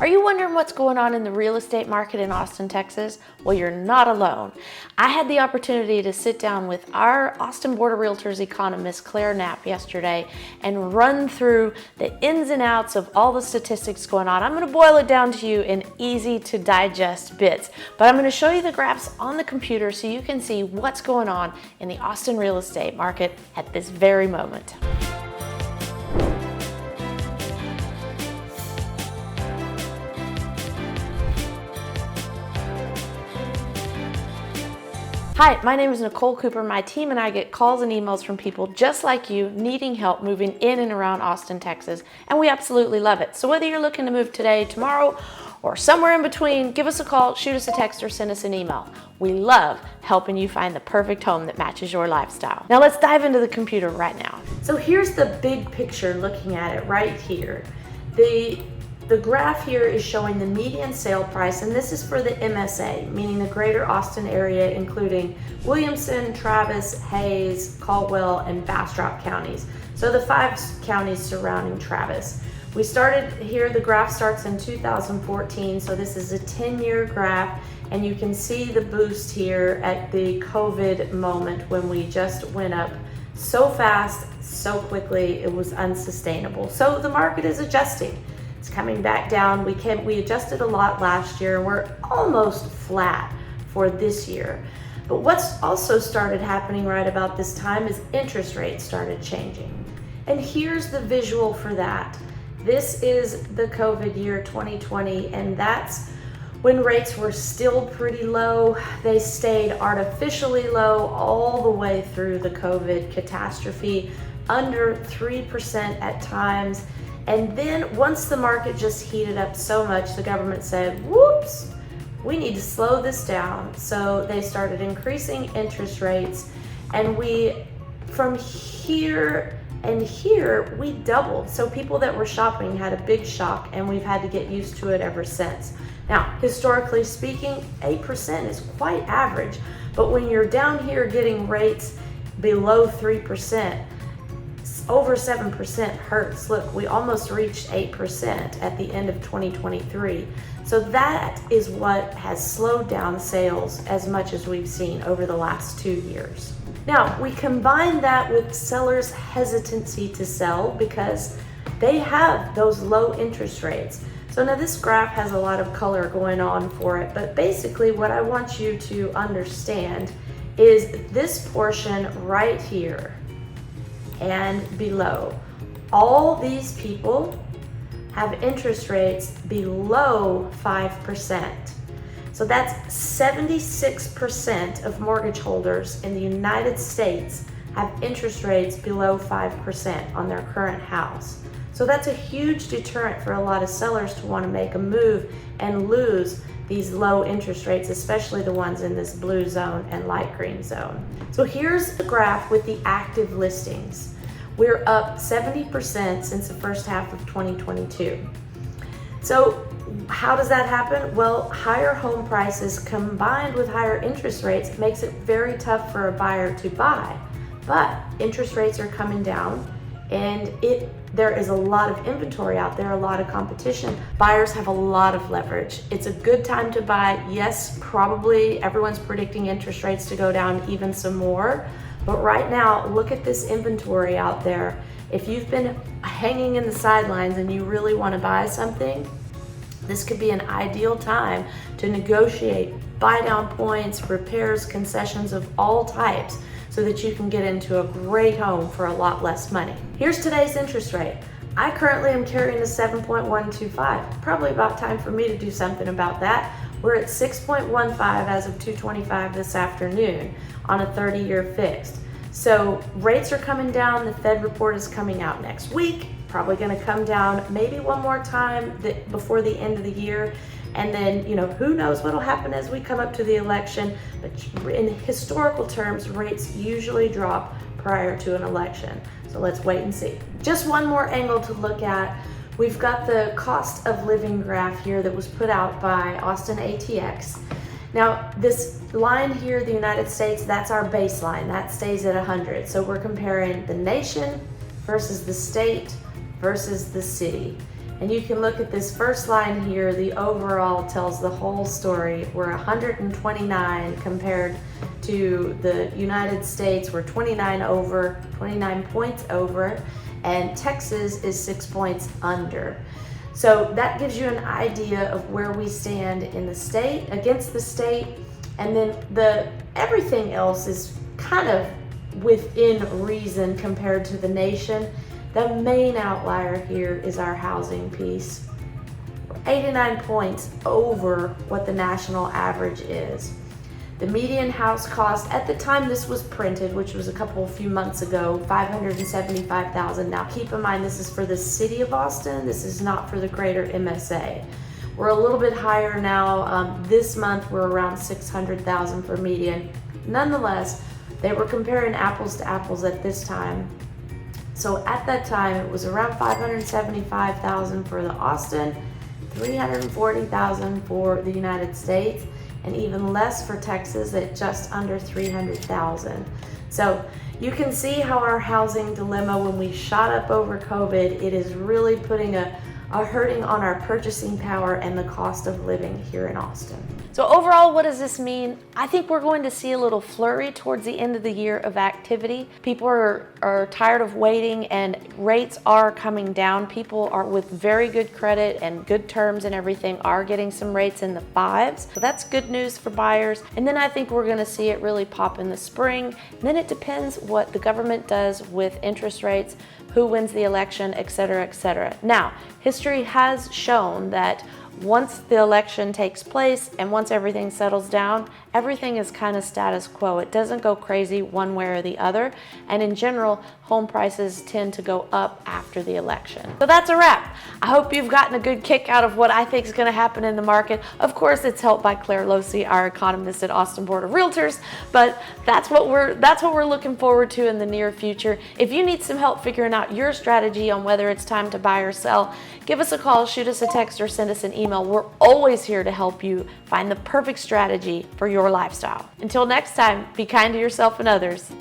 Are you wondering what's going on in the real estate market in Austin, Texas? Well, you're not alone. I had the opportunity to sit down with our Austin Board of Realtors economist, Claire Knapp, yesterday and run through the ins and outs of all the statistics going on. I'm going to boil it down to you in easy to digest bits, but I'm going to show you the graphs on the computer so you can see what's going on in the Austin real estate market at this very moment. Hi, my name is Nicole Cooper. My team and I get calls and emails from people just like you needing help moving in and around Austin, Texas, and we absolutely love it. So whether you're looking to move today, tomorrow, or somewhere in between, give us a call, shoot us a text, or send us an email. We love helping you find the perfect home that matches your lifestyle. Now let's dive into the computer right now. So here's the big picture looking at it right here. The graph here is showing the median sale price, and this is for the MSA, meaning the greater Austin area, including Williamson, Travis, Hayes, Caldwell, and Bastrop counties. So the 5 counties surrounding Travis. We started here, the graph starts in 2014, so this is a 10-year graph, and you can see the boost here at the COVID moment when we just went up so fast, so quickly, it was unsustainable. So the market is adjusting. It's coming back down. We adjusted a lot last year. We're almost flat for this year. But what's also started happening right about this time is interest rates started changing. And here's the visual for that. This is the COVID year 2020, and that's when rates were still pretty low. They stayed artificially low all the way through the COVID catastrophe, under 3% at times. And then once the market just heated up so much, the government said, whoops, we need to slow this down. So they started increasing interest rates, and from here and here, we doubled. So people that were shopping had a big shock, and we've had to get used to it ever since. Now, historically speaking, 8% is quite average, but when you're down here getting rates below 3%, over 7% hurts. Look, we almost reached 8% at the end of 2023. So that is what has slowed down sales as much as we've seen over the last 2 years. Now, we combine that with sellers' hesitancy to sell because they have those low interest rates. So now this graph has a lot of color going on for it, but basically what I want you to understand is this portion right here and below. All these people have interest rates below 5%. So that's 76% of mortgage holders in the United States have interest rates below 5% on their current house. So that's a huge deterrent for a lot of sellers to want to make a move and lose these low interest rates, especially the ones in this blue zone and light green zone. So here's the graph with the active listings. We're up 70% since the first half of 2022. So how does that happen? Well, higher home prices combined with higher interest rates makes it very tough for a buyer to buy. But interest rates are coming down, and there is a lot of inventory out there, a lot of competition. Buyers have a lot of leverage. It's a good time to buy. Yes, probably everyone's predicting interest rates to go down even some more. But right now, look at this inventory out there. If you've been hanging in the sidelines and you really want to buy something, this could be an ideal time to negotiate buy down points, repairs, concessions of all types, so that you can get into a great home for a lot less money. Here's today's interest rate. I currently am carrying a 7.125. Probably about time for me to do something about that. We're at 6.15 as of 2:25 this afternoon on a 30-year fixed. So rates are coming down. The Fed report is coming out next week. Probably going to come down maybe one more time before the end of the year. And then, who knows what'll happen as we come up to the election. But in historical terms, rates usually drop prior to an election. So let's wait and see. Just one more angle to look at. We've got the cost of living graph here that was put out by Austin ATX. Now, this line here, the United States, that's our baseline. That stays at 100. So we're comparing the nation versus the state versus the city. And you can look at this first line here. The overall tells the whole story. We're 129 compared to the United States. We're 29 points over, and Texas is 6 points under. So that gives you an idea of where we stand in the state, against the state, and then everything else is kind of within reason compared to the nation. The main outlier here is our housing piece. 89 points over what the national average is. The median house cost at the time this was printed, which was a few months ago, $575,000. Now keep in mind this is for the city of Austin. This is not for the greater MSA. We're a little bit higher now. This month we're around $600,000 for median. Nonetheless, they were comparing apples to apples at this time. So at that time, it was around $575,000 for the Austin, $340,000 for the United States, and even less for Texas at just under $300,000. So you can see how our housing dilemma, when we shot up over COVID, it is really putting a hurting on our purchasing power and the cost of living here in Austin. So overall, what does this mean? I think we're going to see a little flurry towards the end of the year of activity. People are tired of waiting, and rates are coming down. People are with very good credit and good terms and everything are getting some rates in the 5s. So that's good news for buyers. And then I think we're going to see it really pop in the spring. And then it depends what the government does with interest rates, who wins the election, et cetera, et cetera. Now, history has shown that once the election takes place and once everything settles down, everything is kind of status quo. It doesn't go crazy one way or the other. And in general, home prices tend to go up after the election. So that's a wrap. I hope you've gotten a good kick out of what I think is going to happen in the market. Of course, it's helped by Claire Losey, our economist at Austin Board of Realtors, but that's what we're looking forward to in the near future. If you need some help figuring out your strategy on whether it's time to buy or sell, give us a call, shoot us a text, or send us an email. We're always here to help you find the perfect strategy for your lifestyle. Until next time, be kind to yourself and others.